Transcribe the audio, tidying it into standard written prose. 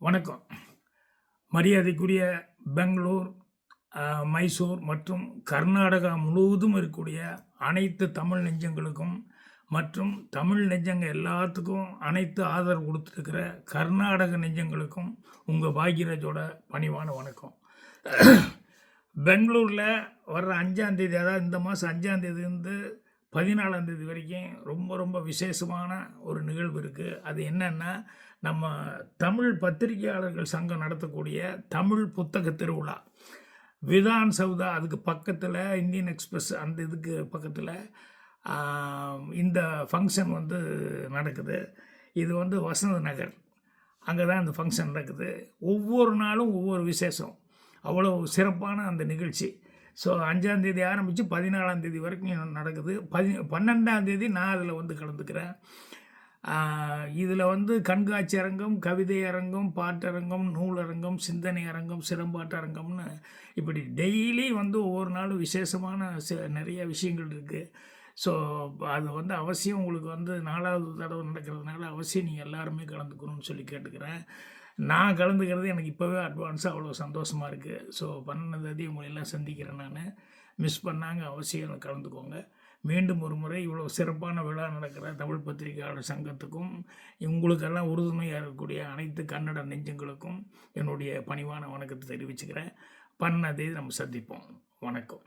வணக்கம். மரியாதைக்குரிய பெங்களூர், மைசூர் மற்றும் கர்நாடகா முழுவதும் இருக்கக்கூடிய அனைத்து தமிழ் நெஞ்சங்களுக்கும் மற்றும் தமிழ் நெஞ்சங்க எல்லாத்துக்கும் அனைத்து ஆதரவு கொடுத்துருக்கிற கர்நாடக நெஞ்சங்களுக்கும் உங்கள் பாக்யராஜோட பணிவான வணக்கம். பெங்களூரில் வர்ற 5ஆம் தேதி, அதாவது இந்த மாதம் 5ஆம் தேதியிலேருந்து 14ஆம் தேதி வரைக்கும் ரொம்ப ரொம்ப விசேஷமான ஒரு நிகழ்வு இருக்குது. அது என்னென்னா, நம்ம தமிழ் பத்திரிகையாளர்கள் சங்கம் நடத்தக்கூடிய தமிழ் புத்தக திருவிழா. விதான் சௌதா அதுக்கு பக்கத்தில், இந்தியன் எக்ஸ்பிரஸ் அந்த இதுக்கு பக்கத்தில் இந்த ஃபங்க்ஷன் நடக்குது. இது வசந்த நகர், அங்கே தான் இந்த ஃபங்க்ஷன் நடக்குது. ஒவ்வொரு நாளும் ஒவ்வொரு விசேஷம், அவ்வளோ சிறப்பான அந்த நிகழ்ச்சி. ஸோ 5ஆம் தேதி ஆரம்பித்து 14ஆம் தேதி வரைக்கும் நடக்குது. 12ஆம் தேதி நான் அதில் கலந்துக்கிறேன். இதில் கண்காட்சி அரங்கம், கவிதை அரங்கம், பாட்டரங்கம், நூலரங்கம், சிந்தனை அரங்கம், சிலம்பாட்ட அரங்கம்னு இப்படி டெய்லி ஒவ்வொரு நாளும் விசேஷமான நிறைய விஷயங்கள் இருக்குது. ஸோ அது அவசியம் உங்களுக்கு 4வது தடவை நடக்கிறதுனால அவசியம் நீங்கள் எல்லாருமே கலந்துக்கணும்னு சொல்லி கேட்டுக்கிறேன். நான் கலந்துக்கிறது எனக்கு இப்போவே அட்வான்ஸாக அவ்வளோ சந்தோஷமாக இருக்குது. ஸோ 12ஆம் தேதி உங்களை எல்லாம் சந்திக்கிறேன். நான் மிஸ் பண்ணாங்க, அவசியம் கலந்துக்கோங்க. மீண்டும் ஒரு முறை இவ்வளோ சிறப்பான விழா நடக்கிற தமிழ் பத்திரிகையாளர் சங்கத்துக்கும் உங்களுக்கெல்லாம் உறுதுணையாக இருக்கக்கூடிய அனைத்து கன்னட நெஞ்சங்களுக்கும் என்னுடைய பணிவான வணக்கத்தை தெரிவிச்சுக்கிறேன். 12ஆம் தேதி நம்ம சந்திப்போம். வணக்கம்.